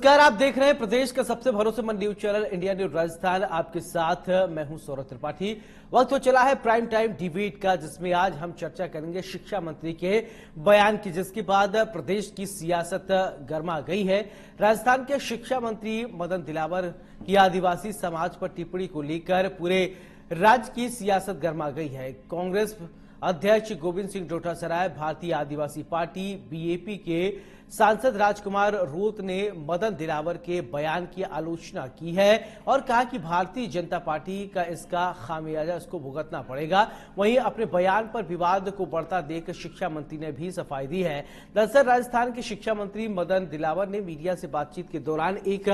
नमस्कार, आप देख रहे हैं प्रदेश का सबसे भरोसेमंद news channel India news Rajasthan. आपके साथ मैं हूं सौरभ त्रिपाठी। वक्त हो चला है प्राइम टाइम डिबेट का, जिसमें आज हम चर्चा करेंगे शिक्षा मंत्री के बयान की, जिसके बाद प्रदेश की सियासत गर्मा गई है। राजस्थान के शिक्षा मंत्री मदन दिलावर की आदिवासी समाज पर टिप्पणी को लेकर पूरे राज्य की सियासत गर्मा गई है। कांग्रेस अध्यक्ष गोविंद सिंह डोटासरा, भारतीय आदिवासी पार्टी बीएपी के सांसद राजकुमार रोत ने मदन दिलावर के बयान की आलोचना की है और कहा कि भारतीय जनता पार्टी का इसका खामियाजा इसको भुगतना पड़ेगा। वहीं अपने बयान पर विवाद को बढ़ता देख शिक्षा मंत्री ने भी सफाई दी है। दरअसल राजस्थान के शिक्षा मंत्री मदन दिलावर ने मीडिया से बातचीत के दौरान एक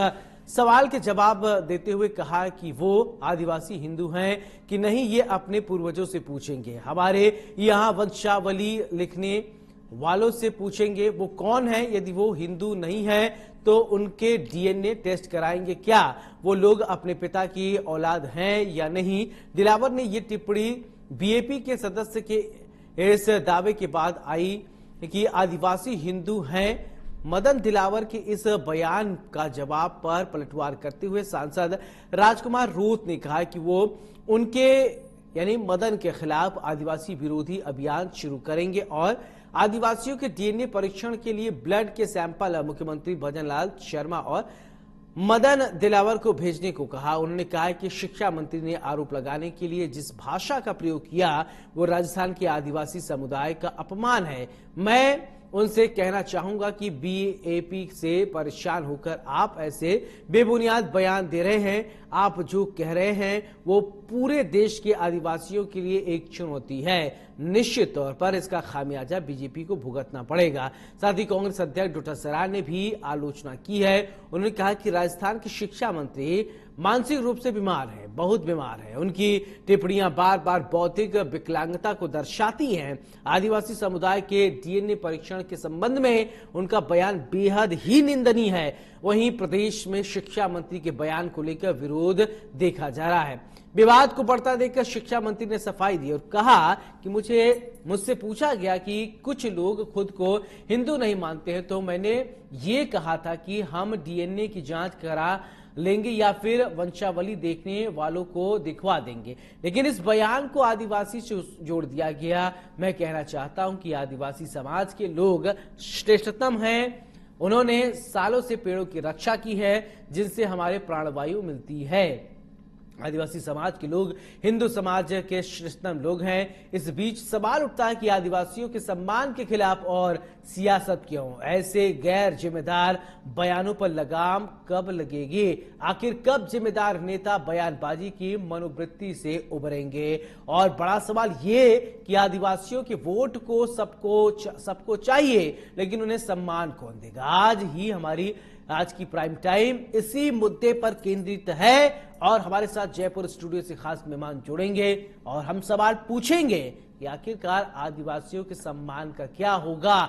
सवाल के जवाब देते हुए कहा कि वो आदिवासी हिंदू हैं कि नहीं, ये अपने पूर्वजों से पूछेंगे। हमारे यहाँ वंशावली लिखने वालों से पूछेंगे वो कौन है। यदि वो हिंदू नहीं है तो उनके डीएनए टेस्ट कराएंगे, क्या वो लोग अपने पिता की औलाद हैं या नहीं। दिलावर ने ये टिप्पणी बीएपी के सदस्य के इस दावे के बाद आई कि आदिवासी हिंदू हैं। मदन दिलावर के इस बयान का जवाब पर पलटवार करते हुए सांसद राजकुमार रोत ने कहा कि वो उनके यानी मदन के खिलाफ आदिवासी विरोधी अभियान शुरू करेंगे और आदिवासियों के डीएनए परीक्षण के लिए ब्लड के सैंपल मुख्यमंत्री भजनलाल शर्मा और मदन दिलावर को भेजने को कहा। उन्होंने कहा कि शिक्षा मंत्री ने आरोप लगाने के लिए जिस भाषा का प्रयोग किया वो राजस्थान के आदिवासी समुदाय का अपमान है। मैं उनसे कहना चाहूंगा कि बीएपी से परेशान होकर आप ऐसे बेबुनियाद बयान दे रहे हैं। आप जो कह रहे हैं वो पूरे देश के आदिवासियों के लिए एक चुनौती है। निश्चित तौर पर इसका खामियाजा बीजेपी को भुगतना पड़ेगा। साथ ही कांग्रेस अध्यक्ष डोटासरा ने भी आलोचना की है। उन्होंने कहा कि राजस्थान के शिक्षा मंत्री मानसिक रूप से बीमार है, बहुत बीमार है। उनकी टिप्पणियां बार बार बौद्धिक विकलांगता को दर्शाती हैं। आदिवासी समुदाय के डीएनए परीक्षण के संबंध में उनका बयान बेहद ही निंदनीय है। वहीं प्रदेश में शिक्षा मंत्री के बयान को लेकर विरोध देखा जा रहा है। विवाद को बढ़ता देखकर शिक्षा मंत्री ने सफाई दी और कहा कि मुझसे पूछा गया कि कुछ लोग खुद को हिंदू नहीं मानते हैं, तो मैंने ये कहा था कि हम डीएनए की जांच करा लेंगे या फिर वंशावली देखने वालों को दिखवा देंगे, लेकिन इस बयान को आदिवासी से जोड़ दिया गया। मैं कहना चाहता हूं कि आदिवासी समाज के लोग श्रेष्ठतम हैं। उन्होंने सालों से पेड़ों की रक्षा की है जिनसे हमारे प्राणवायु मिलती है। आदिवासी समाज के लोग हिंदू समाज के श्रेष्ठतम लोग हैं। इस बीच सवाल उठता है कि आदिवासियों के सम्मान के खिलाफ और सियासत क्यों। ऐसे गैर जिम्मेदार बयानों पर लगाम कब लगेगी। आखिर कब जिम्मेदार नेता बयानबाजी की मनोवृत्ति से उभरेंगे। और बड़ा सवाल ये कि आदिवासियों के वोट को सबको चाहिए, लेकिन उन्हें सम्मान कौन देगा। आज की प्राइम टाइम इसी मुद्दे पर केंद्रित है और हमारे साथ जयपुर स्टूडियो से खास मेहमान जुड़ेंगे और हम सवाल पूछेंगे कि आखिरकार आदिवासियों के सम्मान का क्या होगा।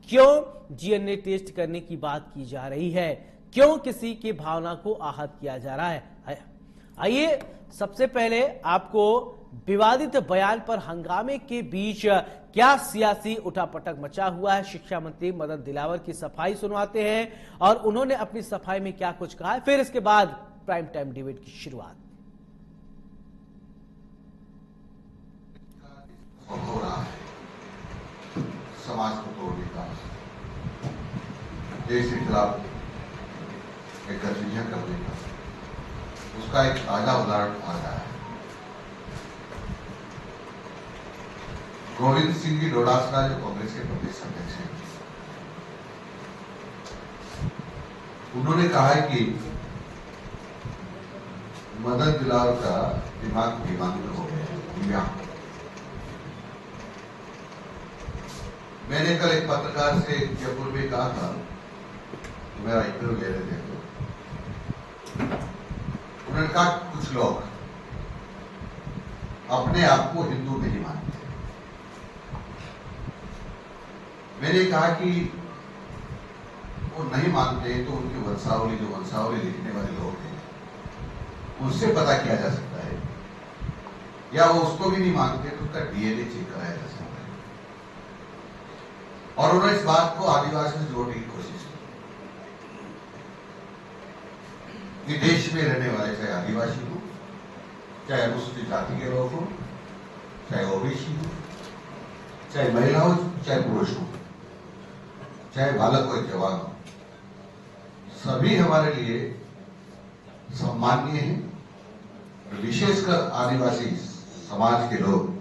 क्यों डीएनए टेस्ट करने की बात की जा रही है, क्यों किसी की भावना को आहत किया जा रहा है। आइए सबसे पहले आपको विवादित बयान पर हंगामे के बीच क्या सियासी उठापटक मचा हुआ है, शिक्षा मंत्री मदन दिलावर की सफाई सुनवाते हैं और उन्होंने अपनी सफाई में क्या कुछ कहा है। फिर इसके बाद प्राइम टाइम डिबेट की शुरुआत। समाज को तोड़ने का, देश के खिलाफ एक गतिविधियां करने का, उसका एक ताजा उदाहरण आ रहा है। गोविंद सिंह जी डोटासरा जो कांग्रेस के प्रदेश अध्यक्ष हैं, उन्होंने कहा है कि मदन दिलावर का दिमाग बेमानी हो गया है। मैंने कल एक पत्रकार से जयपुर में कहा था, मेरा इंटरव्यू ले रहे थे, उन्होंने कहा कुछ लोग अपने आप को हिंदू नहीं मानते। मैंने कहा कि वो नहीं मानते तो उनकी वंशावली लिखने वाले लोग हैं, उनसे पता किया जा सकता है, या वो उसको भी नहीं मानते तो उसका डीएनए चेक कराया जा सकता है। और उन्होंने इस बात को आदिवासी से जोड़ने की कोशिश की। कि देश में रहने वाले चाहे आदिवासी हो, चाहे अनुसूचित जाति के लोग हो, चाहे ओबीसी हो, चाहे महिला हो, चाहे पुरुष हो, चाहे बालक हो, जवान हो, सभी हमारे लिए सम्माननीय हैं। विशेषकर आदिवासी समाज के लोग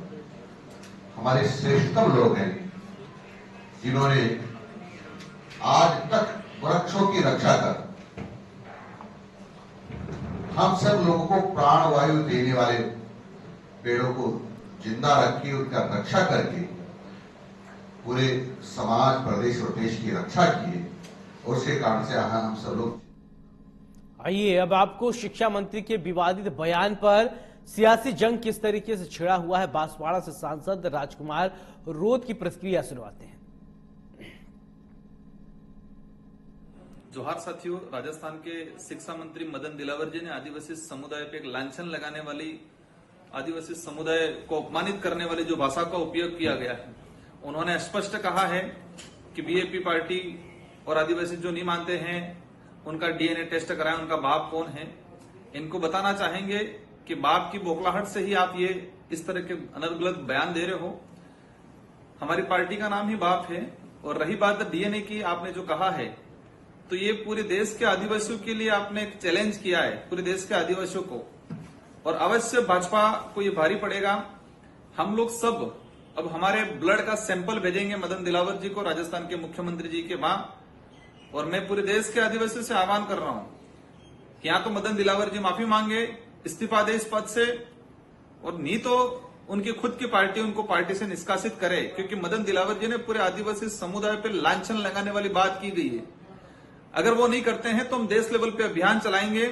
हमारे श्रेष्ठतम लोग हैं, जिन्होंने आज तक वृक्षों की रक्षा कर हम सब लोगों को प्राणवायु देने वाले पेड़ों को जिंदा रख के उनका रक्षा करके पूरे समाज, प्रदेश और देश की रक्षा किए, और उसके कारण से हम सब लोग। आइए अब आपको शिक्षा मंत्री के विवादित बयान पर सियासी जंग किस तरीके से छिड़ा हुआ है, बांसवाड़ा से सांसद राजकुमार रोध की प्रतिक्रिया सुनवाते हैं। जोहार साथियों, राजस्थान के शिक्षा मंत्री मदन दिलावर जी ने आदिवासी समुदाय पे एक लांछन लगाने वाली, आदिवासी समुदाय को अपमानित करने वाली जो भाषा का उपयोग किया गया है, उन्होंने स्पष्ट कहा है कि बीजेपी पार्टी और आदिवासी जो नहीं मानते हैं उनका डीएनए टेस्ट कराएं, उनका बाप कौन है। इनको बताना चाहेंगे कि बाप की बौखलाहट से ही आप ये इस तरह के अनर्गलत बयान दे रहे हो। हमारी पार्टी का नाम ही बाप है। और रही बात डीएनए की, आपने जो कहा है, तो ये पूरे देश के आदिवासियों के लिए आपने एक चैलेंज किया है, पूरे देश के आदिवासियों को, और अवश्य भाजपा को ये भारी पड़ेगा। हम लोग सब अब हमारे ब्लड का सैंपल भेजेंगे मदन दिलावर जी को, राजस्थान के मुख्यमंत्री जी के वहां। और मैं पूरे देश के आदिवासियों से आह्वान कर रहा हूं कि या तो मदन दिलावर जी माफी मांगे, इस्तीफा दे इस पद से, और नहीं तो उनकी खुद की पार्टी उनको पार्टी से निष्कासित करे, क्योंकि मदन दिलावर जी ने पूरे आदिवासी समुदाय पर लांछन लगाने वाली बात की गई है। अगर वो नहीं करते हैं तो हम देश लेवल पे अभियान चलाएंगे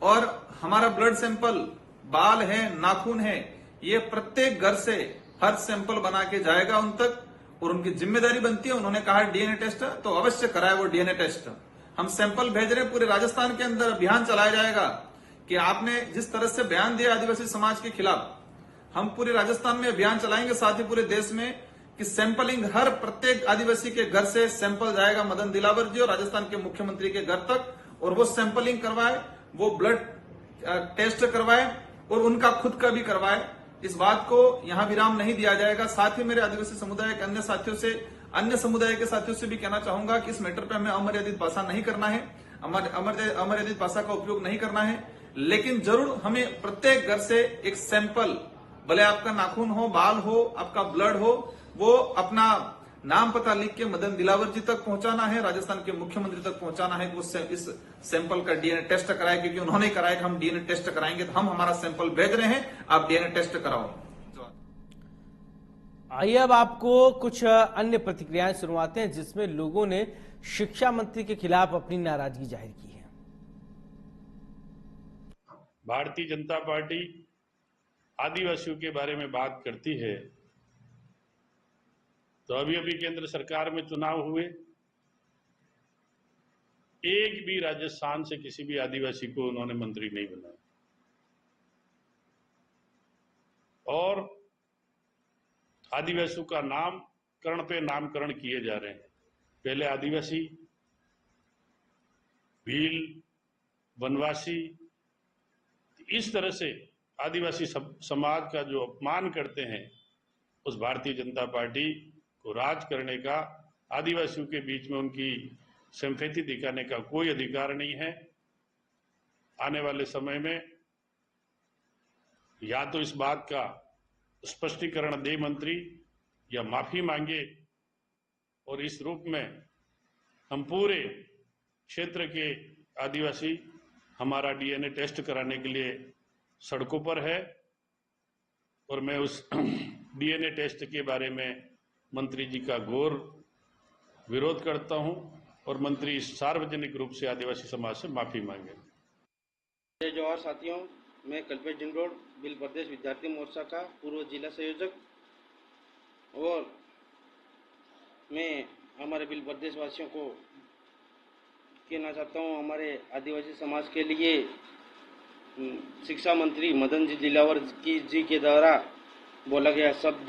और हमारा ब्लड सैंपल, बाल है, नाखून है, ये प्रत्येक घर से हर सैंपल बना के जाएगा उन तक, और उनकी जिम्मेदारी बनती है। उन्होंने कहा डीएनए टेस्ट, तो अवश्य कराए वो डीएनए टेस्ट। हम सैंपल भेज रहे हैं, पूरे राजस्थान के अंदर अभियान चलाया जाएगा कि आपने जिस तरह से बयान दिया आदिवासी समाज के खिलाफ, हम पूरे राजस्थान में अभियान चलाएंगे, साथ ही पूरे देश में, कि सैंपलिंग हर प्रत्येक आदिवासी के घर से सैंपल जाएगा मदन दिलावर जी और राजस्थान के मुख्यमंत्री के घर तक, और वो सैंपलिंग करवाए, वो ब्लड टेस्ट करवाए और उनका खुद का भी करवाए। इस बात को यहां विराम नहीं दिया जाएगा। साथ ही मेरे आदिवासी समुदाय के अन्य साथियों से, अन्य समुदाय के साथियों से भी कहना चाहूंगा कि इस मैटर पे हमें अमर्यादित भाषा नहीं करना है, अमर्यादित भाषा का उपयोग नहीं करना है, लेकिन जरूर हमें प्रत्येक घर से एक सैंपल, भले आपका नाखून हो, बाल हो, आपका ब्लड हो, वो अपना नाम पता लिख के मदन दिलावर जी तक पहुंचाना है, राजस्थान के मुख्यमंत्री तक पहुंचाना है कि वो इस सैंपल का डीएनए टेस्ट कराए, क्योंकि उन्होंने कराया कि हम डीएनए टेस्ट कराएंगे, तो हम हमारा सैंपल भेज रहे हैं, आप डीएनए टेस्ट कराओ। आइए अब आपको कुछ अन्य प्रतिक्रियाएं सुनवाते हैं, जिसमें लोगों ने शिक्षा मंत्री के खिलाफ अपनी नाराजगी जाहिर की है। भारतीय जनता पार्टी आदिवासियों के बारे में बात करती है, तो अभी अभी केंद्र सरकार में चुनाव हुए, एक भी राजस्थान से किसी भी आदिवासी को उन्होंने मंत्री नहीं बनाया, और आदिवासियों का नामकरण पे नामकरण किए जा रहे हैं। पहले आदिवासी, भील, वनवासी, इस तरह से आदिवासी समाज का जो अपमान करते हैं, उस भारतीय जनता पार्टी को राज करने का, आदिवासियों के बीच में उनकी सिंपैथी दिखाने का कोई अधिकार नहीं है। आने वाले समय में या तो इस बात का स्पष्टीकरण दे मंत्री, या माफी मांगे, और इस रूप में हम पूरे क्षेत्र के आदिवासी हमारा डीएनए टेस्ट कराने के लिए सड़कों पर है। और मैं उस डीएनए टेस्ट के बारे में मंत्री जी का घोर विरोध करता हूं, और मंत्री सार्वजनिक रूप से आदिवासी समाज से माफी मांगे। जय जोहार साथियों, मैं कल्पेश डिंडोर, बिल प्रदेश विद्यार्थी मोर्चा का पूर्व जिला संयोजक, और मैं हमारे बिल प्रदेश वासियों को कहना चाहता हूं, हमारे आदिवासी समाज के लिए शिक्षा मंत्री मदन जी दिलावर जी के द्वारा बोला गया शब्द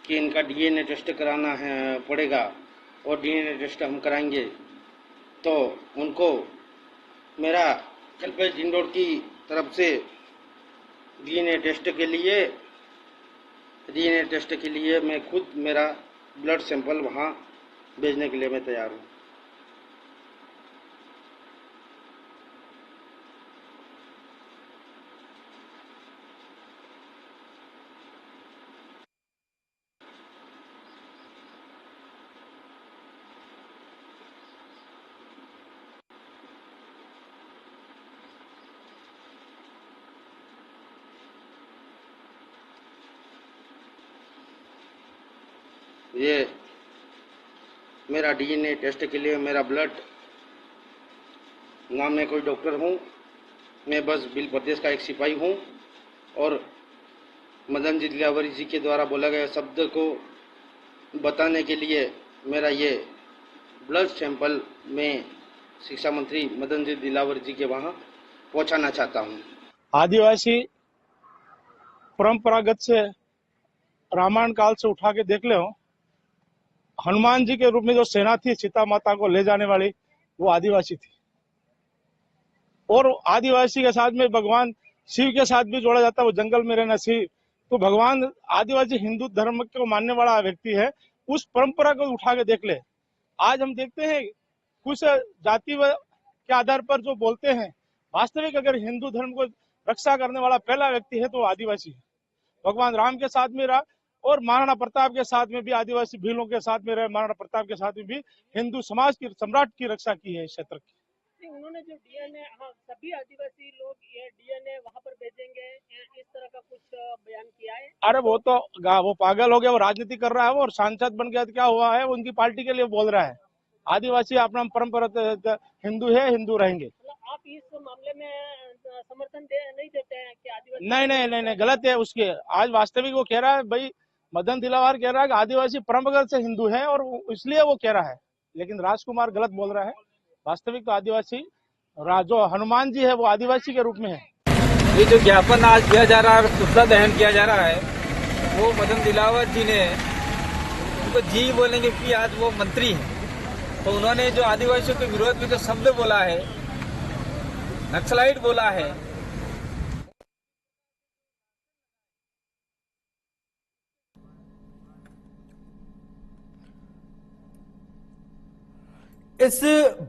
कि इनका डीएनए टेस्ट कराना है पड़ेगा और डीएनए टेस्ट हम कराएंगे, तो उनको मेरा कल्पेश जिंदोड़ की तरफ से डीएनए टेस्ट के लिए मैं खुद मेरा ब्लड सैंपल वहां भेजने के लिए मैं तैयार हूं। ये मेरा डीएनए टेस्ट के लिए मेरा ब्लड, ना मैं कोई डॉक्टर हूँ, मैं बस बिल प्रदेश का एक सिपाही हूँ और मदन जी दिलावरी जी के द्वारा बोला गया शब्द को बताने के लिए मेरा ये ब्लड सैंपल मैं शिक्षा मंत्री मदन जी दिलावरी जी के वहाँ पहुँचाना चाहता हूँ। आदिवासी परंपरागत से रामायण काल से उठा के देख ले हो, हनुमान जी के रूप में जो सेना थी सीता माता को ले जाने वाली, वो आदिवासी थी। और आदिवासी के साथ में भगवान शिव के साथ भी जोड़ा जाता है, वो जंगल में रहना शिव। तो भगवान आदिवासी हिंदू धर्म को मानने वाला व्यक्ति है, उस परंपरा को उठा के देख ले। आज हम देखते हैं कुछ जाति के आधार पर जो बोलते हैं, वास्तविक अगर हिंदू धर्म को रक्षा करने वाला पहला व्यक्ति है तो आदिवासी है। भगवान राम के साथ में रहा और महाराणा प्रताप के साथ में भी आदिवासी भीलों के साथ में रहे, महाराणा प्रताप के साथ में भी हिंदू समाज की सम्राट की रक्षा की है इस क्षेत्र की। उन्होंने जो डीएनए, हाँ, सभी आदिवासी लोग ये डीएनए वहां पर भेजेंगे, इस तरह का कुछ बयान किया है। अरे वो पागल हो गया, वो राजनीति कर रहा है, वो और सांसद बन गया तो क्या हुआ है, वो उनकी पार्टी के लिए बोल रहा है। आदिवासी अपना परंपरा हिंदू है, हिंदू रहेंगे। आप इस मामले में समर्थन नहीं देते हैं कि आदिवासी? नहीं, गलत है उसके। आज वास्तविक वो कह रहा है, भाई मदन दिलावर कह रहा है कि आदिवासी परंपरागत से हिंदू है और इसलिए वो कह रहा है, लेकिन राजकुमार गलत बोल रहा है। वास्तविक तो आदिवासी जो हनुमान जी है वो आदिवासी के रूप में है। ये जो ज्ञापन आज दिया जा रहा है, पुतला दहन किया जा रहा है, वो मदन दिलावर जी ने, उनको जी बोलेंगे कि आज वो मंत्री हैं, तो उन्होंने जो आदिवासियों के विरोध में जो शब्द बोला है, नक्सलाइट बोला है, इस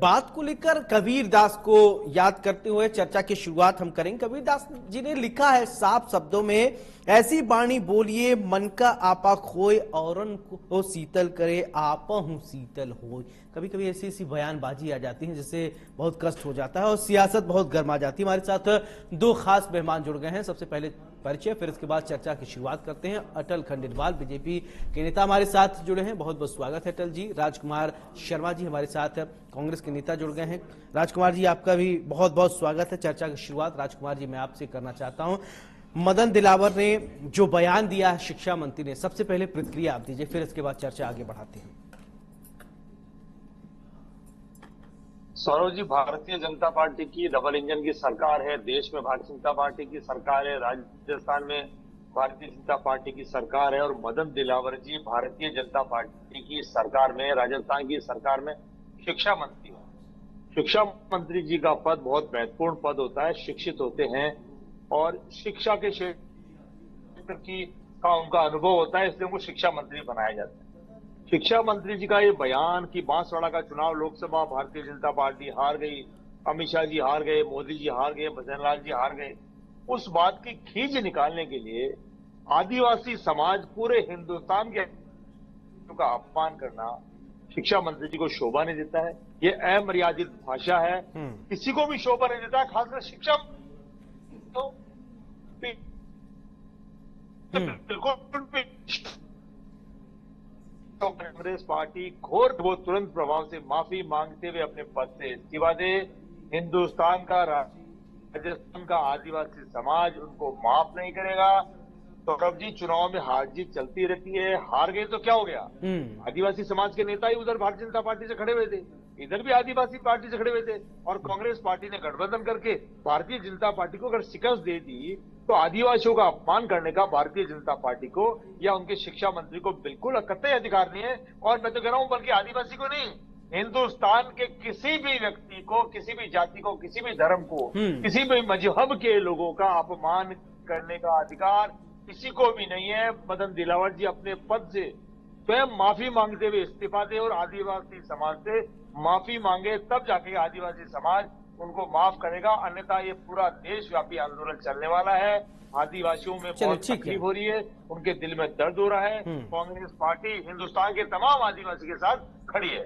बात को लेकर कबीर दास को याद करते हुए चर्चा की शुरुआत हम करेंगे। कबीर दास जी ने लिखा है साफ शब्दों में, ऐसी बाणी बोलिए मन का आपा खोए, औरन को शीतल करे आपा हूं शीतल होए। कभी कभी ऐसी ऐसी बयानबाजी आ जाती है जिससे बहुत कष्ट हो जाता है और सियासत बहुत गर्मा जाती है। हमारे साथ दो खास मेहमान जुड़ गए हैं। सबसे पहले परिचय, फिर इसके बाद चर्चा की शुरुआत करते हैं। अटल खंडेलवाल बीजेपी के नेता हमारे साथ जुड़े हैं, बहुत बहुत स्वागत है अटल जी। राजकुमार शर्मा जी हमारे साथ कांग्रेस के नेता जुड़ गए हैं। राजकुमार जी आपका भी बहुत बहुत स्वागत है। चर्चा की शुरुआत राजकुमार जी मैं आपसे करना चाहता हूं। मदन दिलावर ने जो बयान दिया है शिक्षा मंत्री ने, सबसे पहले प्रतिक्रिया आप दीजिए, फिर इसके बाद चर्चा आगे बढ़ाते हैं। सौरभ जी, भारतीय जनता पार्टी की डबल इंजन की सरकार है। देश में भारतीय जनता पार्टी की सरकार है, राजस्थान में भारतीय जनता पार्टी की सरकार है और मदन दिलावर जी भारतीय जनता पार्टी की सरकार में, राजस्थान की सरकार में शिक्षा मंत्री है। शिक्षा मंत्री जी का पद बहुत महत्वपूर्ण पद होता है। शिक्षित होते हैं और शिक्षा के क्षेत्र का उनका अनुभव होता है, इसलिए उनको शिक्षा मंत्री बनाया जाता है। शिक्षा मंत्री जी का ये बयान कि बांसवाड़ा का चुनाव लोकसभा भारतीय जनता पार्टी हार गई, अमित शाह जी हार गए, मोदी जी हार गए, भजनलाल जी हार गए, उस बात की खींच निकालने के लिए आदिवासी समाज, पूरे हिंदुस्तान के का अपमान करना शिक्षा मंत्री जी को शोभा नहीं देता है। ये अमर्यादित भाषा है, किसी को भी शोभा नहीं देता है, खासकर शिक्षा तो बिल्कुल। तो कांग्रेस पार्टी वो तुरंत प्रभाव से माफी मांगते हुए अपने पद से इस्तीफा दे। हिंदुस्तान का, राजस्थान का आदिवासी समाज उनको माफ नहीं करेगा। सौरभ जी, चुनाव में हार जीत चलती रहती है, हार गए तो क्या हो गया? आदिवासी समाज के नेता ही उधर भारतीय जनता पार्टी से खड़े हुए थे, इधर भी आदिवासी पार्टी से खड़े हुए थे और कांग्रेस पार्टी ने गठबंधन करके भारतीय जनता पार्टी को अगर शिकस्त दे दी तो आदिवासियों का अपमान करने का भारतीय जनता पार्टी को या उनके शिक्षा मंत्री को बिल्कुल कतई अधिकार नहीं है। और मैं तो कह रहा हूं बल्कि आदिवासी को नहीं, हिंदुस्तान के किसी भी व्यक्ति को, किसी भी जाति को, किसी भी धर्म को, किसी भी मजहब के लोगों का अपमान करने का अधिकार किसी को भी नहीं है। मदन दिलावर जी अपने पद से स्वयं माफी मांगते हुए इस्तीफा दे और आदिवासी समाज से माफी मांगे, तब जाके आदिवासी समाज उनको माफ करेगा, अन्यथा ये पूरा देशव्यापी आंदोलन चलने वाला है। आदिवासियों में बहुत तकलीफ हो रही है, उनके दिल में दर्द हो रहा है। कांग्रेस पार्टी हिंदुस्तान के तमाम आदिवासी के साथ खड़ी है।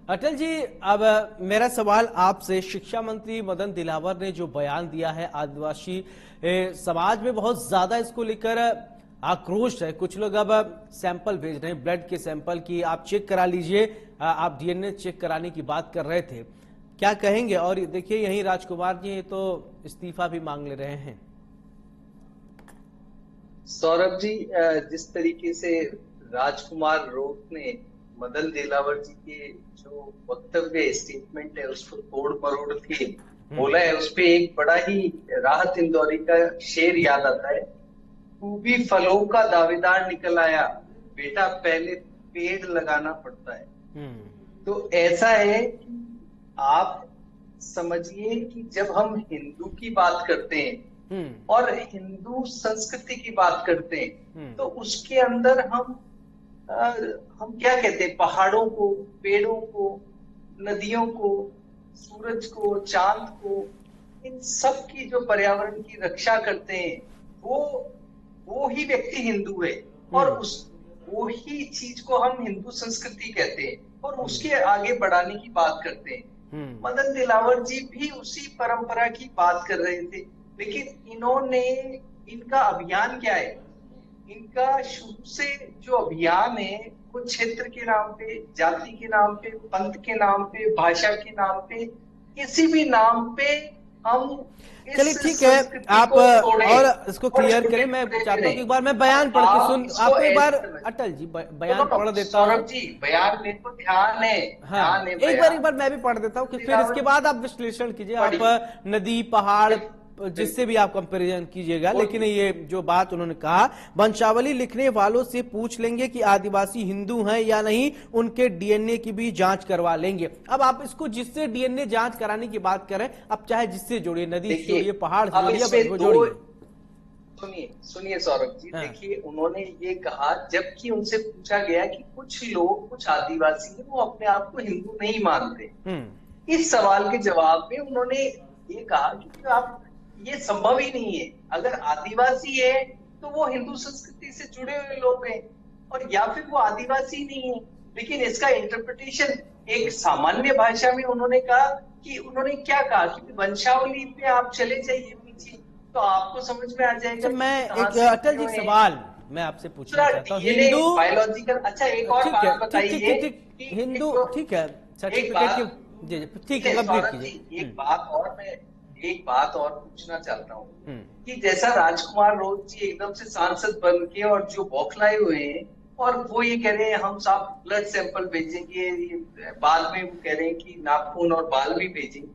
अटल जी, अब मेरा सवाल आपसे, शिक्षा मंत्री मदन दिलावर ने जो बयान दिया है, आदिवासी समाज में बहुत ज्यादा इसको लेकर आक्रोश है। कुछ लोग अब सैंपल भेज रहे हैं, ब्लड के सैंपल की, आप चेक करा लीजिए, आप डीएनए चेक कराने की बात कर रहे थे, क्या कहेंगे? और देखिए यहीं राजकुमार जी तो इस्तीफा भी मांग ले रहे हैं। सौरभ जी, जिस तरीके से राजकुमार रोत ने मदन दिलावर जी के जो वक्तव्य स्टेटमेंट है उसको तोड़ मरोड़ के बोला है, उस पे एक बड़ा ही राहत इंदौरी का शेर याद आता है। तू भी फलों का दावेदार निकल आया, बेटा पहले पेड़ लगाना पड़ता है। तो ऐसा है कि आप समझिए कि जब हम हिंदू की बात करते हैं और हिंदू संस्कृति की बात करते हैं तो उसके अंदर हम क्या कहते हैं, पहाड़ों को, पेड़ों को, नदियों को, सूरज को, चांद को, इन सब की जो पर्यावरण की रक्षा करते हैं वो ही व्यक्ति हिंदू है। और वो ही चीज को हम हिंदू संस्कृति कहते हैं और उसके आगे बढ़ाने की बात करते हैं। मदन दिलावर जी भी उसी परंपरा की बात कर रहे थे, लेकिन इन्होंने, इनका अभियान क्या है, इनका शुरू से जो अभियान है वो क्षेत्र के नाम पे, जाति के नाम पे, पंथ के नाम पे, भाषा के नाम पे, किसी भी नाम पे हम, चलिए ठीक है, आप और इसको क्लियर करें। मैं चाहता हूँ कि एक बार मैं बयान पढ़ के सुन, आपको एक बार अटल जी बयान पढ़ देता हूँ। सौरभ जी, बयान में तो ध्यान है, हाँ, एक बार मैं भी पढ़ देता हूँ, फिर इसके बाद आप विश्लेषण कीजिए। आप नदी, पहाड़, जिससे भी आप कंपैरिजन कीजिएगा, लेकिन ये जो बात उन्होंने कहा, वंशावली लिखने वालों से पूछ लेंगे कि आदिवासी हिंदू हैं या नहीं, उनके डीएनए की भी जांच करवा लेंगे। अब आप इसको जिससे डीएनए जांच कराने की बात करें, अब चाहे जिससे जोड़िए, नदी से जोड़िए, पहाड़ से जोड़िए। सुनिए सौरभ जी, देखिए उन्होंने ये कहा, जबकि उनसे पूछा गया कि कुछ लोग, कुछ आदिवासी हैं वो अपने आप को हिंदू नहीं मानते। इस सवाल के जवाब में उन्होंने ये कहा कि आप, ये संभव ही नहीं है, अगर आदिवासी है तो वो हिंदू संस्कृति से जुड़े हुए लोग हैं, और या फिर वो आदिवासी नहीं है। लेकिन इसका इंटरप्रिटेशन एक सामान्य भाषा में उन्होंने कहा कि, उन्होंने क्या कहा कि वंशावली पे आप चले जाइए पीछे तो आपको समझ में आ जाएगा। मैं एक अटल जी सवाल मैं आपसे पूछना चाहता हूँ, हिंदू बायोलॉजिकल, अच्छा एक और बात बताइए, हिंदू ठीक है, सर्टिफिकेट की, ठीक है, कंप्लीट कीजिए। एक बात और पूछना चाहता हूँ कि जैसा राजकुमार रोत जी एकदम से सांसद बन के और जो बौखलाए हुए हैं, और वो ये कह रहे हैं हम सब ब्लड सैंपल भेजेंगे, बाद में वो कह रहे हैं कि नाखून और बाल भी भेजेंगे,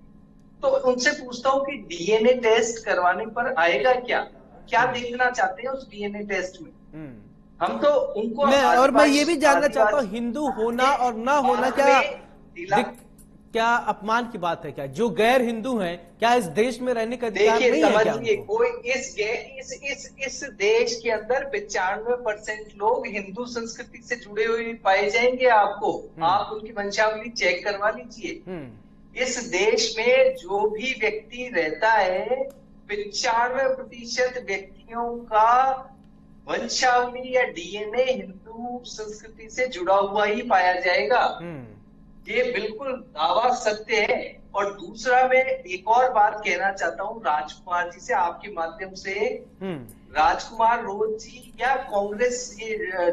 तो उनसे पूछता हूँ कि डीएनए टेस्ट करवाने पर आएगा क्या देखना चाहते हैं उस डीएनए टेस्ट में? हम तो उनको, मैं ये भी जानना चाहता हूँ, हिंदू होना और ना होना क्या अपमान की बात है? क्या जो गैर हिंदू हैं, क्या इस देश में रहने का अधिकार नहीं है? समझिए, कोई इस देश के अंदर 95% लोग हिंदू संस्कृति से जुड़े हुए पाए जाएंगे आपको। आप उनकी वंशावली चेक करवा लीजिए। इस देश में जो भी व्यक्ति रहता है, 95% व्यक्तियों का वंशावली या डीएनए हिंदू संस्कृति से जुड़ा हुआ ही पाया जाएगा। ये बिल्कुल दावा सत्य है। और दूसरा, मैं एक और बात कहना चाहता हूँ राजकुमार जी से, आपके माध्यम से, राजकुमार रोत जी या कांग्रेस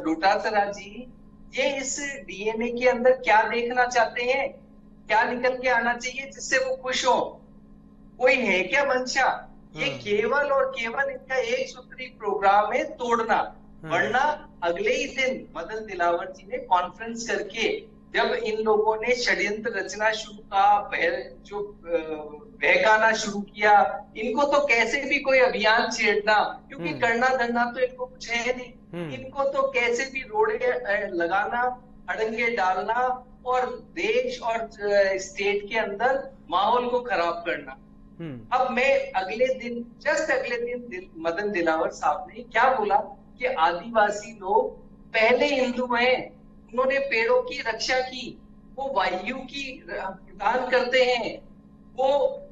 डोटासरा जी, ये इस डीएनए के अंदर क्या देखना चाहते हैं, क्या निकल के आना चाहिए जिससे वो खुश हो? कोई है क्या मंशा? ये केवल और केवल इनका एक सूत्री प्रोग्राम है, तोड़ना। वरना अगले ही दिन मदन दिलावर जी ने कॉन्फ्रेंस करके, जब इन लोगों ने षड्यंत्र रचना शुरू बहकाना शुरू किया, इनको तो कैसे भी कोई अभियान छेड़ना, क्योंकि करना धरना तो इनको कुछ है नहीं, इनको तो कैसे भी रोड़े लगाना, अड़ंगे डालना और देश और स्टेट के अंदर माहौल को खराब करना। अब मैं जस्ट अगले दिन मदन दिलावर साहब ने क्या बोला कि आदिवासी लोग पहले हिंदू हैं, उन्होंने पेड़ों की रक्षा की, वो वायु की प्रदान करते हैं, वो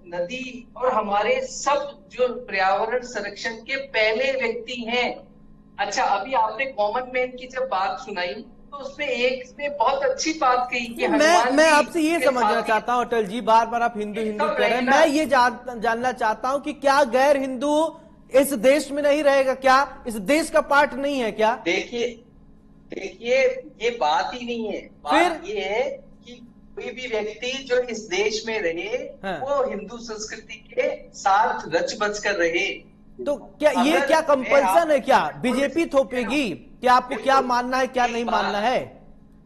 नदी और हमारे सब जो पर्यावरण संरक्षण के पहले व्यक्ति हैं। अच्छा, अभी आपने कॉमन मैन की जब बात सुनाई तो उसमें एक ने बहुत अच्छी बात कही कि मैं आपसे ये समझना चाहता हूं अटल जी, बार बार आप हिंदू हिंदू कह रहे हैं, मैं ये जानना चाहता हूं कि क्या गैर हिंदू इस देश में नहीं रहेगा? क्या इस देश का पार्ट नहीं है क्या? देखिए ये बात ही नहीं है। बात ये है कि कोई भी व्यक्ति जो इस देश में रहे वो हिंदू संस्कृति के साथ रच बच कर रहे। तो क्या ये क्या कंपल्सन है? क्या बीजेपी थोपेगी? क्या आपको क्या मानना है क्या नहीं मानना है?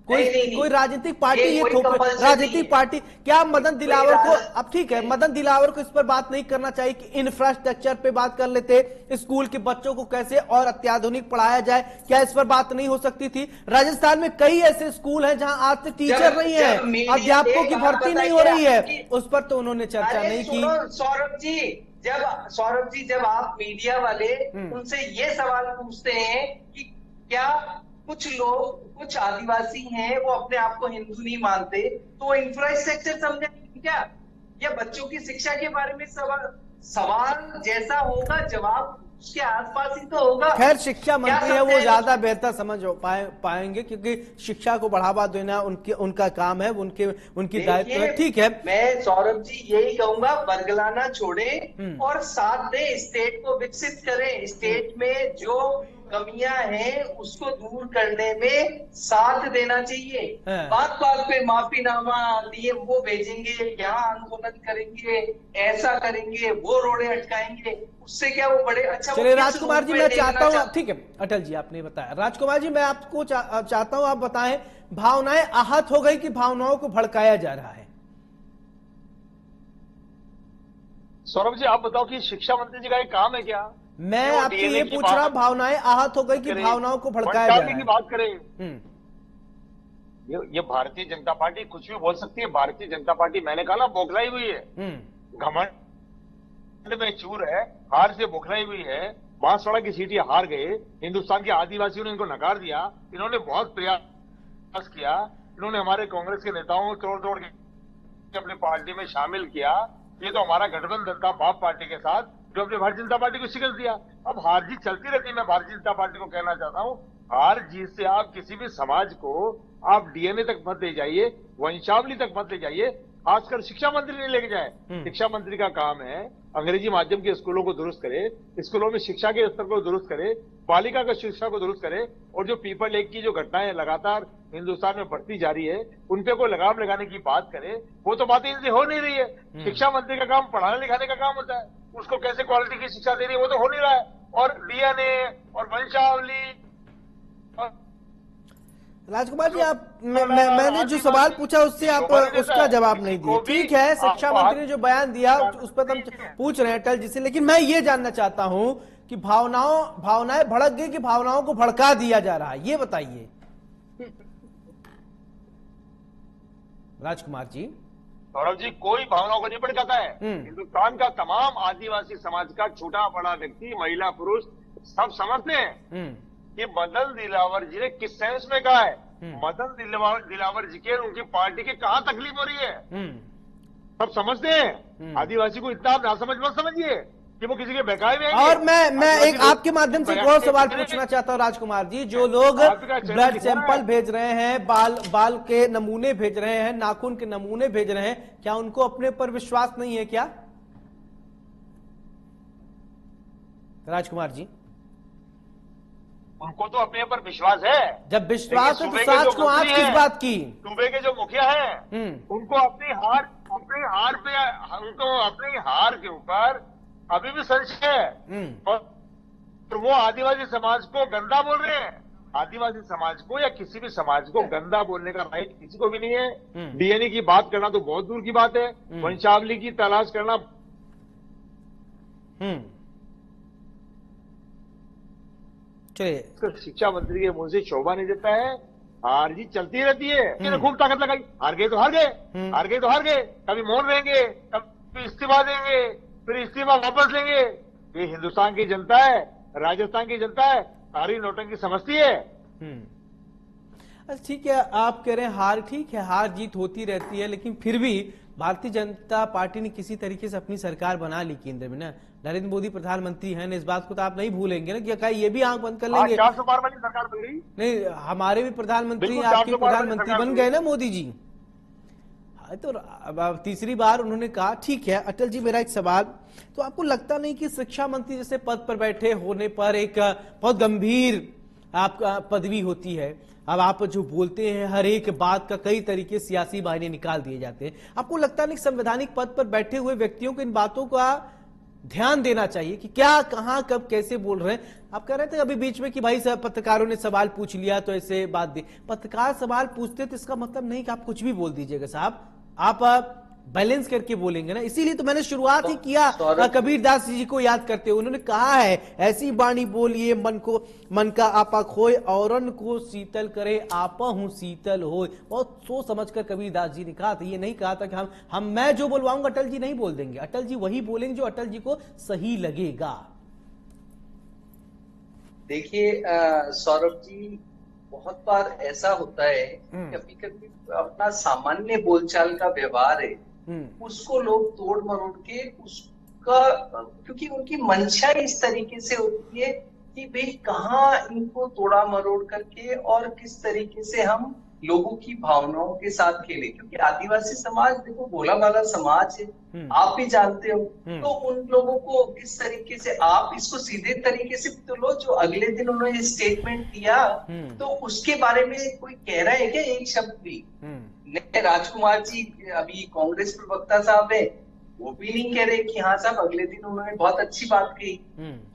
कोई राजनीतिक पार्टी ये थोपे? राजनीतिक पार्टी क्या मदन दिलावर को, अब ठीक है मदन दिलावर को इस पर बात नहीं करना चाहिए कि इंफ्रास्ट्रक्चर पे बात कर लेते, स्कूल के बच्चों को कैसे और अत्याधुनिक पढ़ाया जाए, क्या इस पर बात नहीं हो सकती थी? राजस्थान में कई ऐसे स्कूल हैं जहां आज से टीचर नहीं है, अध्यापकों की भर्ती नहीं हो रही है, उस पर तो उन्होंने चर्चा नहीं की। सौरभ जी जब आप मीडिया वाले उनसे ये सवाल पूछते हैं कि क्या कुछ आदिवासी हैं वो अपने आप को हिंदू नहीं मानते, तो इंफ्रास्ट्रक्चर समझेंगे क्या? या बच्चों की शिक्षा के बारे में सवाल जैसा होगा जवाब उसके आसपास ही तो होगा। खैर शिक्षा मंत्री है, वो ज्यादा बेहतर समझ पाएंगे क्योंकि शिक्षा को बढ़ावा देना उनका काम है, उनकी दायित्व है। ठीक है, मैं सौरभ जी यही कहूंगा, बरगलाना छोड़े और साथ दे, स्टेट को विकसित करें, स्टेट में जो कमियां हैं उसको दूर करने में साथ देना चाहिए। बात पे माफीनामा दिए वो भेजेंगे, यहाँ आंदोलन करेंगे, ऐसा करेंगे, वो रोड़े अटकाएंगे, उससे क्या वो बड़े अच्छा। चलिए राजकुमार जी, मैं चाहता हूँ, ठीक है अटल जी आपने बताया, राजकुमार जी मैं आपको चाहता हूँ आप बताएं, भावनाएं आहत हो गई कि भावनाओं को भड़काया जा रहा है? सौरभ जी आप बताओ कि शिक्षा मंत्री जी का एक काम है क्या? मैं आपसे ये पूछ रहा, भावनाएं आहत हो गई कि भावनाओं को भड़काया जा रहा है? की बात करें, ये भारतीय जनता पार्टी कुछ भी बोल सकती है। भारतीय जनता पार्टी मैंने कहा ना बौखलाई हुई है, घमंड में चूर है, हार से बौखलाई हुई है। बांसवाड़ा की सीटें हार गए, हिंदुस्तान के आदिवासियों ने इनको नकार दिया, इन्होंने बहुत प्रयास किया, इन्होंने हमारे कांग्रेस के नेताओं को तोड़ तोड़ के अपनी पार्टी में शामिल किया। ये तो हमारा गठबंधन था बाप पार्टी के साथ, जो अपने भारतीय जनता पार्टी को शिकस्त दिया। अब हार जीत चलती रहती है। मैं भारतीय जनता पार्टी को कहना चाहता हूं, हार जीत से आप किसी भी समाज को आप डीएनए तक मत ले जाइए, वंशावली तक मत ले जाइए, खासकर शिक्षा मंत्री नहीं लेके जाए। शिक्षा मंत्री का काम है अंग्रेजी माध्यम के स्कूलों को दुरुस्त करे, स्कूलों में शिक्षा के स्तर को दुरुस्त करे, बालिका का शिक्षा को दुरुस्त करे, और जो पीपल लेक की जो घटनाएं लगातार हिंदुस्तान में बढ़ती जा रही है उन पे कोई लगाम लगाने की बात करे। वो तो बातें इनसे हो नहीं रही है। शिक्षा मंत्री का काम पढ़ाने लिखाने का काम होता है, उसको कैसे क्वालिटी की शिक्षा दे रही है वो तो हो नहीं रहा है। और डीएनए और वंशावली और राजकुमार जी मैंने जो सवाल पूछा उससे आप उसका जवाब नहीं दिए। ठीक है, शिक्षा मंत्री ने जो बयान दिया उस पर हम पूछ रहे हैं अटल जी से, लेकिन मैं ये जानना चाहता हूं कि भावनाएं भड़क गई कि भावनाओं को भड़का दिया जा रहा है, ये बताइए राजकुमार जी। सौरभ जी कोई भावनाओं को नहीं भड़काता है। हिंदुस्तान का तमाम आदिवासी समाज का छोटा बड़ा व्यक्ति, महिला पुरुष सब समझते हैं कि मदन दिलावर जी ने किस सेंस में कहा है। मदन दिलावर जी के उनकी पार्टी की कहां तकलीफ हो रही है सब समझते हैं। आदिवासी को इतना आप ना समझ मत समझिए कि वो किसी के बहकावे में। और मैं एक आपके माध्यम से एक और सवाल पूछना चाहता हूं राजकुमार जी, जो लोग ब्लड सैंपल भेज रहे हैं, बाल के नमूने भेज रहे हैं, नाखून के नमूने भेज रहे हैं, क्या उनको अपने पर विश्वास नहीं है क्या राजकुमार जी? उनको तो अपने पर विश्वास है। जब विश्वास है तो सांच को आंच किस बात की? सूबे के जो मुखिया हैं उनको अपनी हार के ऊपर अभी भी संशय है, और वो आदिवासी समाज को गंदा बोल रहे हैं। आदिवासी समाज को या किसी भी समाज को गंदा बोलने का राइट किसी को भी नहीं है। डीएनए की बात करना तो बहुत दूर की बात है, वंशावली की तलाश करना। चलिए, शिक्षा मंत्री के मुंह से शोभा नहीं देता है। हार जीत चलती रहती है। इन्होंने खूब ताकत लगाई, हार गए तो हार गए, हार गए तो हार गए, कभी मौन रहेंगे, कभी इस्तीफा देंगे, फिर इस्तीफा वापस लेंगे। ये हिंदुस्तान की जनता है, राजस्थान की जनता है, सारी नौटंकी समझती है। अच्छा ठीक है, आप कह रहे हैं हार, ठीक है हार जीत होती रहती है, लेकिन फिर भी भारतीय जनता पार्टी ने किसी तरीके से अपनी सरकार बना ली केंद्र में ना। नरेंद्र मोदी प्रधानमंत्री हैं, इस बात को तो आप नहीं भूलेंगे ना कि कहीं ये भी आंख बंद कर लेंगे 400 पार वाली सरकार बन गई। नहीं, हमारे भी प्रधानमंत्री बिल्कुल, आपके 400 पार वाली प्रधानमंत्री सरकार बन बन गए गई। ना मोदी जी। हाँ, तो अब तीसरी बार उन्होंने कहा ठीक है। अटल जी, मेरा एक सवाल, तो आपको लगता नहीं कि शिक्षा मंत्री जैसे पद पर बैठे होने पर एक बहुत गंभीर आपका पदवी होती है, अब आप जो बोलते हैं हर एक बात का कई तरीके सियासी मायने निकाल दिए जाते हैं, आपको लगता नहीं संवैधानिक पद पर बैठे हुए व्यक्तियों को इन बातों का ध्यान देना चाहिए कि क्या, कहां, कब, कैसे बोल रहे हैं? आप कह रहे थे अभी बीच में कि भाई सब पत्रकारों ने सवाल पूछ लिया तो ऐसे बात दी। पत्रकार सवाल पूछते तो इसका मतलब नहीं कि आप कुछ भी बोल दीजिएगा साहब, आप बैलेंस करके बोलेंगे ना। इसीलिए तो मैंने शुरुआत ही किया कबीरदास जी को याद करते हुए। उन्होंने कहा है ऐसी बाणी बोलिए मन का आपा खोए, औरन को शीतल करे आपा हूं शीतल होए। बहुत सोच समझ कर कबीरदास जी ने कहा था, ये नहीं कहा था कि मैं जो बोलवाऊंगा अटल जी नहीं बोल देंगे, अटल जी वही बोलेंगे जो अटल जी को सही लगेगा। देखिए सौरभ जी, बहुत बार ऐसा होता है कभी कभी अपना सामान्य बोलचाल का व्यवहार है उसको लोग तोड़ मरोड़ के उसका, क्योंकि उनकी मंशा इस तरीके से होती है कि भाई कहाँ इनको तोड़ा मरोड़ करके और किस तरीके से हम लोगों की भावनाओं के साथ खेले। क्योंकि आदिवासी समाज देखो भोला भाला समाज है, आप भी जानते हो। तो उन लोगों को किस तरीके से, आप इसको सीधे तरीके से तो लो, जो अगले दिन उन्होंने स्टेटमेंट दिया तो उसके बारे में कोई कह रहा है क्या एक शब्द भी? नए राजकुमार जी अभी कांग्रेस प्रवक्ता साहब है, वो भी नहीं कह रहे कि हाँ साहब अगले दिन उन्होंने बहुत अच्छी बात कही।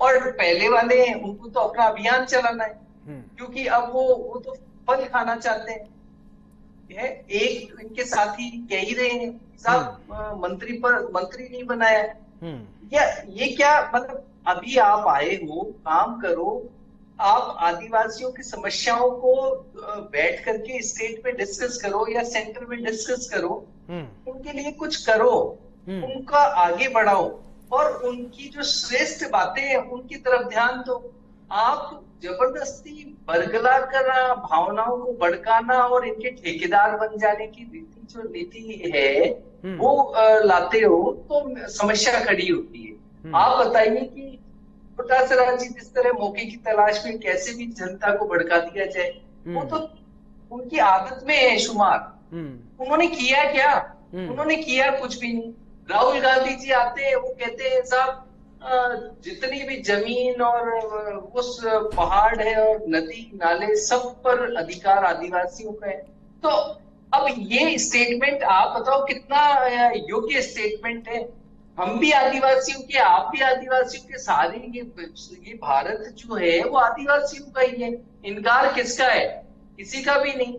और पहले वाले उनको तो अपना अभियान चलाना है, क्योंकि अब वो तो फल खाना चाहते हैं। एक इनके साथी कह ही रहे हैं साहब मंत्री नहीं बनाया। या ये क्या मतलब, अभी आप आए हो, काम करो, आप आदिवासियों की समस्याओं को बैठ करके स्टेट में डिस्कस करो या सेंटर में डिस्कस करो, उनके लिए कुछ करो, उनका आगे बढ़ाओ और उनकी जो श्रेष्ठ बातें हैं उनकी तरफ ध्यान दो। आप जबरदस्ती बरगला करना, भावनाओं को भड़काना और इनके ठेकेदार बन जाने की नीति है वो लाते हो तो समस्या खड़ी होती है। आप बताइए कि छोटा जी जिस तरह मौके की तलाश में कैसे भी जनता को भड़का दिया जाए, वो तो उनकी आदत में है शुमार। उन्होंने किया क्या? उन्होंने किया कुछ भी नहीं। राहुल गांधी जी आते हैं, वो कहते हैं साहब जितनी भी जमीन और उस पहाड़ है और नदी नाले सब पर अधिकार आदिवासियों का है। तो अब ये स्टेटमेंट आप बताओ कितना योग्य स्टेटमेंट है? हम भी आदिवासियों के, आप भी आदिवासियों के, सारे ये भारत जो है वो आदिवासियों का ही है। इनकार किसका है? किसी का भी नहीं।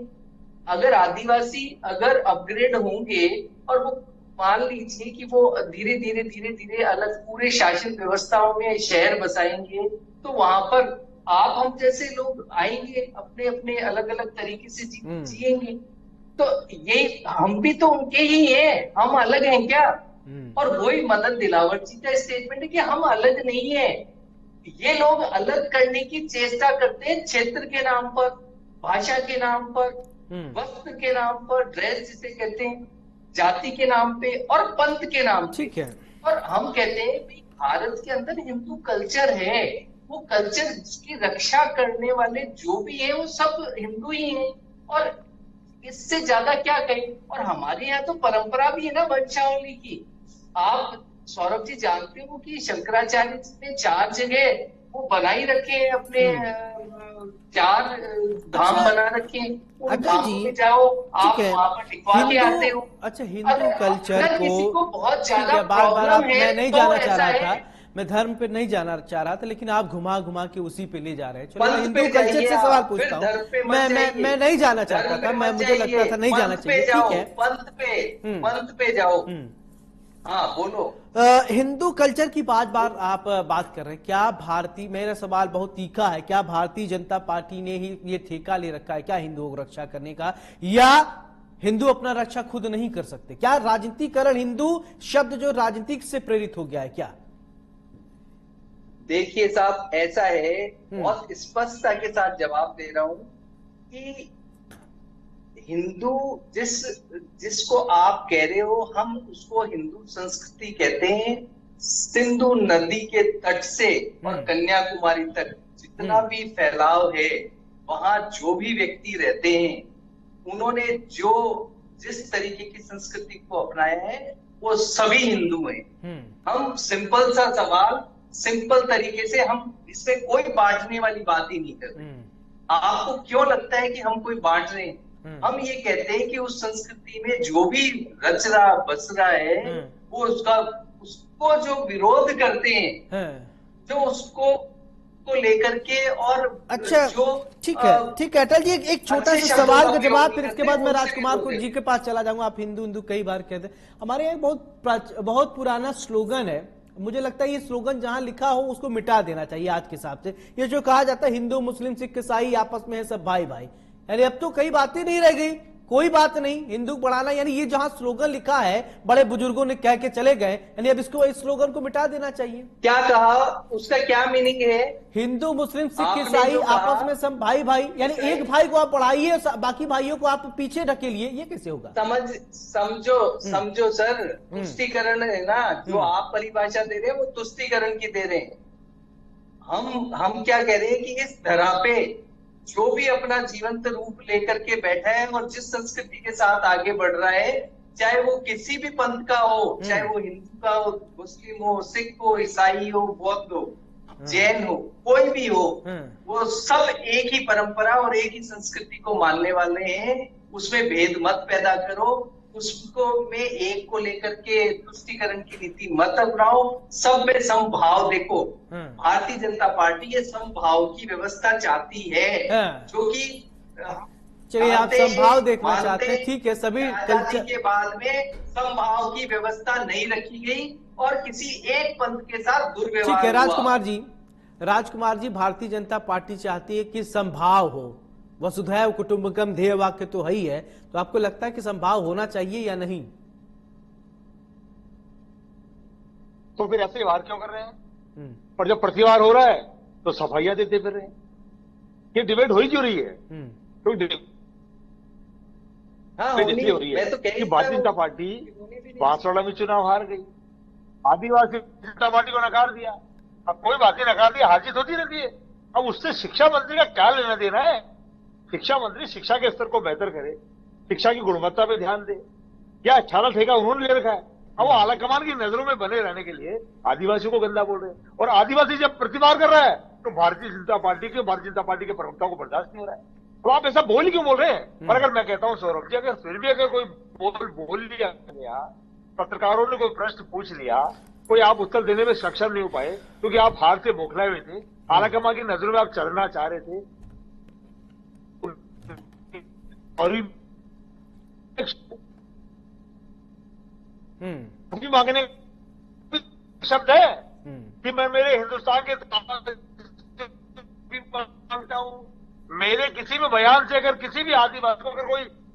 अगर आदिवासी अगर अपग्रेड होंगे और वो मान लीजिए कि वो धीरे धीरे अलग पूरे शासन व्यवस्थाओं में शहर बसाएंगे, तो वहां पर आप हम जैसे लोग आएंगे, अपने अपने अलग अलग तरीके से जिएंगे। तो ये हम भी तो उनके ही हैं, हम अलग हैं क्या? और वही मदन दिलावर जी का स्टेटमेंट है कि हम अलग नहीं है। ये लोग अलग करने की चेष्टा करते हैं क्षेत्र के नाम पर, भाषा के नाम पर, वस्त्र के नाम पर, ड्रेस जिसे कहते हैं, जाति के नाम पे और पंथ के नाम पे। ठीक है। और हम कहते हैं भाई भारत के अंदर हिंदू कल्चर है, वो कल्चर की रक्षा करने वाले जो भी है वो सब हिंदू ही हैं, और इससे ज्यादा क्या कहें। और हमारे यहाँ तो परंपरा भी है ना वंशावली की। आप सौरभ जी जानते हो कि शंकराचार्य जी ने 4 जगह वो बनाई रखे हैं, अपने 4 धाम बना रखे हैं। उन धामों में जाओ, आप वहां पर लिखवा के आते हो। अच्छा, हिंदू कल्चर को बहुत ज्यादा बार मैं नहीं जाना चाह रहा था, है। मैं धर्म पे नहीं जाना चाह रहा था, लेकिन आप घुमा के उसी पे ले जा रहे हैं। चलो मैं हिंदू कल्चर से सवाल पूछता हूँ। मैं नहीं जाना चाहता था, मुझे लगता था नहीं जाना चाहिए। ठीक है, पंथ पे जाओ। हाँ बोलो। हिंदू कल्चर की बार आप बात कर रहे हैं, क्या भारतीय, मेरा सवाल बहुत तीखा है, क्या भारतीय जनता पार्टी ने ही ये ठेका ले रखा है क्या हिंदुओं को रक्षा करने का, या हिंदू अपना रक्षा खुद नहीं कर सकते? क्या राजनीतिकरण, हिंदू शब्द जो राजनीतिक से प्रेरित हो गया है क्या? देखिए साहब, ऐसा है, बहुत स्पष्टता के साथ जवाब दे रहा हूं कि हिंदू जिसको आप कह रहे हो, हम उसको हिंदू संस्कृति कहते हैं। सिंधु नदी के तट से और कन्याकुमारी तक जितना भी फैलाव है, वहां जो भी व्यक्ति रहते हैं, उन्होंने जिस तरीके की संस्कृति को अपनाया है, वो सभी हिंदू हैं। हम सिंपल सा सवाल, सिंपल तरीके से, हम इसमें कोई बांटने वाली बात ही नहीं कर रहे। आपको क्यों लगता है कि हम कोई बांट रहे हैं? हम ये कहते हैं कि उस संस्कृति में जो भी रच रहा बस रहा है, वो उसको जो विरोध करते हैं, जो उसको लेकर के, और अच्छा, ठीक है अटल जी, एक छोटा सा सवाल का जवाब, फिर इसके बाद मैं राजकुमार जी के पास चला जाऊंगा। आप हिंदू हिंदू कई बार कहते हैं, हमारे यहाँ बहुत पुराना स्लोगन है, मुझे लगता है ये स्लोगन जहां लिखा हो उसको मिटा देना चाहिए आज के हिसाब से। ये जो कहा जाता है हिंदू मुस्लिम सिख ईसाई आपस में है सब भाई भाई, यानी अब तो कई बातें नहीं रह गई, कोई बात नहीं हिंदू बढ़ाना, यानी ये जहां स्लोगन लिखा है बड़े बुजुर्गों ने कह के चले गए, यानी अब इसको, इस स्लोगन को मिटा देना चाहिए। क्या कहा, उसका क्या मीनिंग है? हिंदू मुस्लिम सिख ईसाई आपस में सब भाई भाई, यानी एक भाई को आप बढ़ाइए, बाकी भाइयों को आप पीछे ढकेलिए, ये कैसे होगा? समझो सर, तुष्टीकरण है ना, जो आप परिभाषा दे रहे हैं वो तुष्टीकरण की दे रहे हैं। हम क्या कह रहे हैं कि इस धरा पे जो भी अपना जीवंत रूप लेकर के बैठा है और जिस संस्कृति के साथ आगे बढ़ रहा है, चाहे वो किसी भी पंथ का हो, चाहे वो हिंदू का हो, मुस्लिम हो, सिख हो, ईसाई हो, बौद्ध हो, जैन हो, कोई भी हो, वो सब एक ही परंपरा और एक ही संस्कृति को मानने वाले हैं। उसमें भेद मत पैदा करो, उसको में एक को लेकर के तुष्टीकरण की नीति मत अपनाओ, सब में समभाव देखो। भारतीय जनता पार्टी ये समभाव की व्यवस्था चाहती है, जो कि चलिए आप समभाव देखना चाहते हैं, ठीक है। सभी कल्चर के बाद में समभाव की व्यवस्था नहीं रखी गई और किसी एक पंथ के साथ दुर्व्यवहार, ठीक है। राजकुमार जी, भारतीय जनता पार्टी चाहती है कि समभाव हो, वसुधैव कुटुंबकम ध्येय वाक्य तो है ही है, तो आपको लगता है कि संभाव होना चाहिए या नहीं? तो फिर ऐसे व्यवहार क्यों कर रहे हैं? पर जब प्रतिवार हो रहा है तो सफाइयां देते फिर रहे हैं। ये डिबेट हो ही क्यों रही है? तो इसलिए हो रही है कि भारतीय जनता पार्टी बांसवाड़ा में चुनाव हार गई, आदिवासी जनता पार्टी को नकार दिया। अब कोई बातें नकार दिया, हार जीत होती रहती है। अब उससे शिक्षा मंत्री का क्या लेना देना है? शिक्षा मंत्री शिक्षा के स्तर को बेहतर करे, शिक्षा की गुणवत्ता पे ध्यान दे। क्या 18 ठेका उन्होंने ले रखा है? अब वो आलाकमान की नजरों में बने रहने के लिए आदिवासियों को गंदा बोल रहे हैं, और आदिवासी जब प्रतिवाद कर रहा है तो भारतीय जनता पार्टी के प्रवक्ताओं को बर्दाश्त नहीं हो रहा है। तो आप ऐसा बोल ही क्यों बोल रहे हैं? और अगर मैं कहता हूं सौरभ जी, अगर फिर भी अगर कोई बोल लिया गया, पत्रकारों ने कोई प्रश्न पूछ लिया, कोई आप उत्तर देने में सक्षम नहीं हो पाए क्योंकि आप हार से बौखलाए हुए थे, आलाकमान की नजरों में आप चलना चाह रहे थे, और मांगने शब्द है कि मैं मेरे हिंदुस्तान के मांगता हूं। मेरे किसी भी बयान से अगर किसी भी आदिवासी को अगर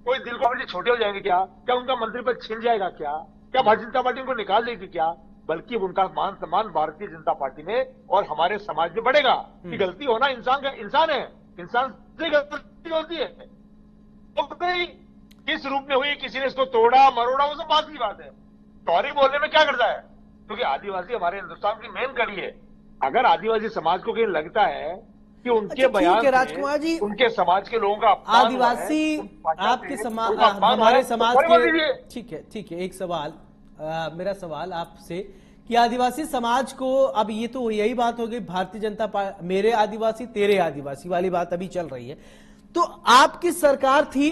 कोई दिल को छोटे हो जाएंगे क्या उनका मंत्री पद छिन जाएगा? क्या भारतीय जनता पार्टी उनको निकाल देगी क्या? बल्कि उनका मान सम्मान भारतीय जनता पार्टी में और हमारे समाज में बढ़ेगा। कि गलती होना इंसान है, इंसान से गलती होती है। किस रूप में हुई, किसी ने इसको तोड़ा मरोड़ा, वो सब बात की बात है। सॉरी बोलने में क्या करता है? क्योंकि आदिवासी हमारे हिंदुस्तान की मेन कड़ी है। अगर आदिवासी समाज को कहीं लगता है कि उनके बयान से राजकुमार जी, उनके समाज के लोगों का आदिवासी आपके समाज, हमारे समाज के, ठीक है, एक सवाल, मेरा सवाल आपसे कि आदिवासी समाज को, अब ये तो यही बात हो गई भारतीय जनता पार्टी, मेरे आदिवासी तेरे आदिवासी वाली बात अभी चल रही है, तो आपकी सरकार थी,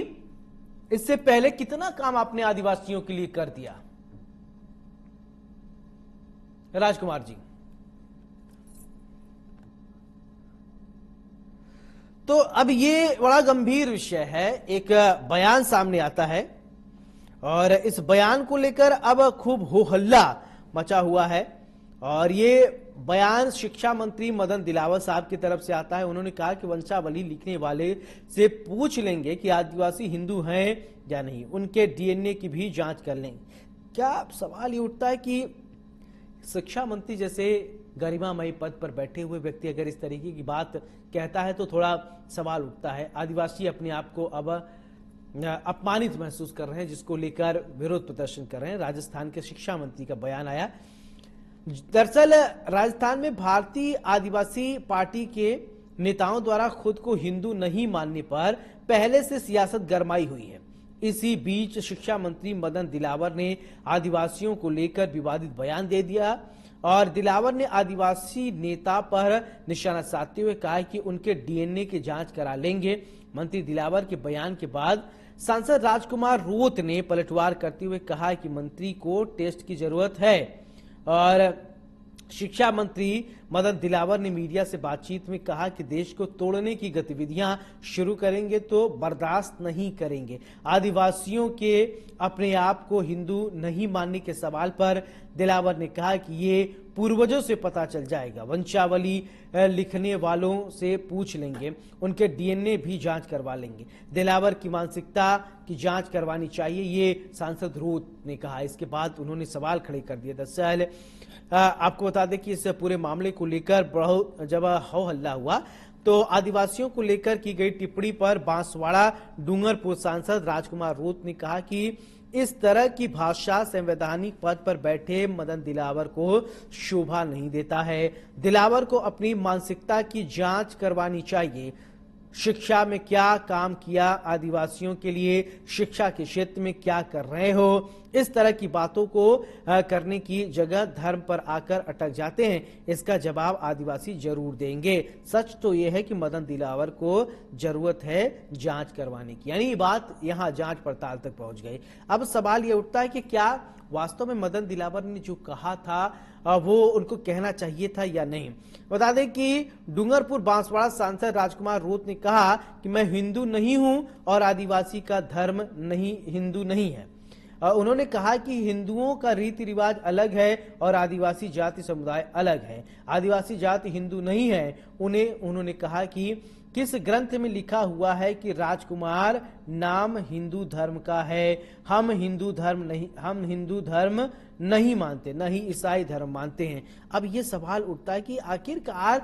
इससे पहले कितना काम आपने आदिवासियों के लिए कर दिया? राजकुमार जी, तो अब ये बड़ा गंभीर विषय है, एक बयान सामने आता है और इस बयान को लेकर अब खूब हो हल्ला मचा हुआ है। और ये बयान शिक्षा मंत्री मदन दिलावर साहब की तरफ से आता है। उन्होंने कहा कि वंशावली लिखने वाले से पूछ लेंगे कि आदिवासी हिंदू हैं या नहीं, उनके डीएनए की भी जांच कर लेंगे। क्या सवाल ये उठता है कि शिक्षा मंत्री जैसे गरिमामयी पद पर बैठे हुए व्यक्ति अगर इस तरीके की बात कहता है तो थोड़ा सवाल उठता है। आदिवासी अपने आप को अब अपमानित महसूस कर रहे हैं, जिसको लेकर विरोध प्रदर्शन कर रहे हैं। राजस्थान के शिक्षा मंत्री का बयान आया। दरअसल राजस्थान में भारतीय आदिवासी पार्टी के नेताओं द्वारा खुद को हिंदू नहीं मानने पर पहले से सियासत गरमाई हुई है। इसी बीच शिक्षा मंत्री मदन दिलावर ने आदिवासियों को लेकर विवादित बयान दे दिया और दिलावर ने आदिवासी नेता पर निशाना साधते हुए कहा कि उनके डीएनए की जांच करा लेंगे। मंत्री दिलावर के बयान के बाद सांसद राजकुमार रोत ने पलटवार करते हुए कहा कि मंत्री को टेस्ट की जरूरत है और शिक्षा मंत्री मदन दिलावर ने मीडिया से बातचीत में कहा कि देश को तोड़ने की गतिविधियां शुरू करेंगे तो बर्दाश्त नहीं करेंगे। आदिवासियों के अपने आप को हिंदू नहीं मानने के सवाल पर दिलावर ने कहा कि ये पूर्वजों से पता चल जाएगा। वंशावली लिखने वालों से पूछ लेंगे, उनके डीएनए भी जांच करवा लेंगे। दिलावर की मानसिकता की जांच करवानी चाहिए, ये सांसद रोत ने कहा। इसके बाद उन्होंने सवाल खड़े कर दिए। दरअसल आपको बता दें कि इस पूरे मामले को लेकर जब हो हल्ला हुआ तो आदिवासियों को लेकर की गई टिप्पणी पर बांसवाड़ा डूंगरपुर सांसद राजकुमार रोत ने कहा कि इस तरह की भाषा संवैधानिक पद पर बैठे मदन दिलावर को शोभा नहीं देता है। दिलावर को अपनी मानसिकता की जांच करवानी चाहिए। शिक्षा में क्या काम किया, आदिवासियों के लिए शिक्षा के क्षेत्र में क्या कर रहे हो, इस तरह की बातों को करने की जगह धर्म पर आकर अटक जाते हैं। इसका जवाब आदिवासी जरूर देंगे। सच तो यह है कि मदन दिलावर को जरूरत है जांच करवाने की, यानी ये बात यहां जांच पड़ताल तक पहुंच गई। अब सवाल यह उठता है कि क्या वास्तव में मदन दिलावर ने जो कहा था वो उनको कहना चाहिए था या नहीं। बता दें कि डूंगरपुर बांसवाड़ा सांसद राजकुमार रोत ने कहा कि मैं हिंदू नहीं हूं और आदिवासी का धर्म नहीं हिंदू नहीं है। उन्होंने कहा कि हिंदुओं का रीति रिवाज अलग है और आदिवासी जाति समुदाय अलग है। आदिवासी जाति हिंदू नहीं है। उन्होंने कहा कि किस ग्रंथ में लिखा हुआ है कि राजकुमार नाम हिंदू धर्म का है। हम हिंदू धर्म नहीं मानते, न ही ईसाई धर्म मानते हैं। अब ये सवाल उठता है कि आखिरकार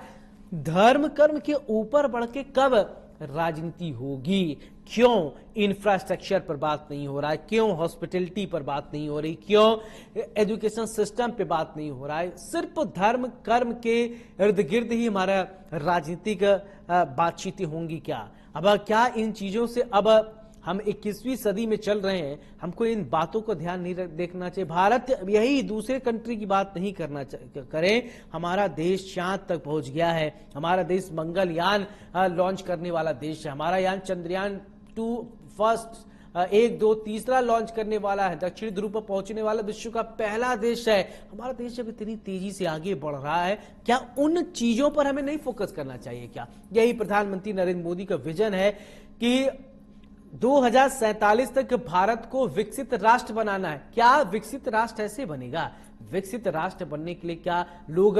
धर्म कर्म के ऊपर बढ़ के कब राजनीति होगी? क्यों इंफ्रास्ट्रक्चर पर बात नहीं हो रहा है? क्यों हॉस्पिटलिटी पर बात नहीं हो रही? क्यों एजुकेशन सिस्टम पे बात नहीं हो रहा है? सिर्फ धर्म कर्म के इर्द गिर्द ही हमारा राजनीतिक बातचीतें होंगी क्या? अब क्या इन चीजों से अब हम 21वीं सदी में चल रहे हैं, हमको इन बातों को ध्यान नहीं देखना चाहिए। भारत यही दूसरे कंट्री की बात नहीं करना करें। हमारा देश चांद तक पहुंच गया है। हमारा देश मंगलयान लॉन्च करने वाला देश है। हमारा यान चंद्रयान 2 फर्स्ट 1, 2, तीसरा लॉन्च करने वाला है। दक्षिणी ध्रुव पर पहुंचने वाला विश्व का पहला देश है। हमारा देश जब इतनी तेजी से आगे बढ़ रहा है, क्या उन चीजों पर हमें नहीं फोकस करना चाहिए क्या? यही प्रधानमंत्री नरेंद्र मोदी का विजन है कि 2047 तक भारत को विकसित राष्ट्र बनाना है। क्या विकसित राष्ट्र ऐसे बनेगा? विकसित राष्ट्र बनने के लिए क्या लोग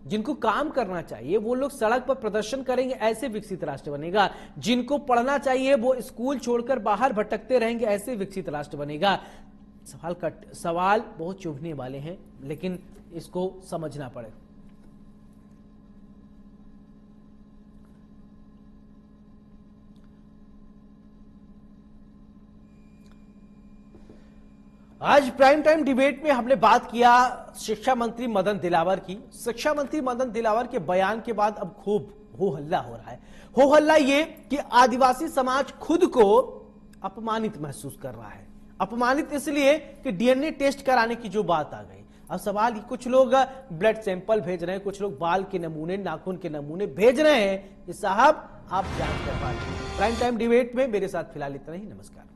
जिनको काम करना चाहिए वो लोग सड़क पर प्रदर्शन करेंगे, ऐसे विकसित राष्ट्र बनेगा? जिनको पढ़ना चाहिए वो स्कूल छोड़कर बाहर भटकते रहेंगे, ऐसे विकसित राष्ट्र बनेगा? सवाल बहुत चुभने वाले हैं, लेकिन इसको समझना पड़ेगा। आज प्राइम टाइम डिबेट में हमने बात किया शिक्षा मंत्री मदन दिलावर की। शिक्षा मंत्री मदन दिलावर के बयान के बाद अब खूब हो हल्ला हो रहा है। हो हल्ला ये कि आदिवासी समाज खुद को अपमानित महसूस कर रहा है। अपमानित इसलिए कि डीएनए टेस्ट कराने की जो बात आ गई। अब सवाल, कुछ लोग ब्लड सैंपल भेज रहे हैं, कुछ लोग बाल के नमूने, नाखून के नमूने भेज रहे हैं। साहब आप जांच करवा लीजिए। प्राइम टाइम डिबेट में मेरे साथ फिलहाल इतना ही। नमस्कार।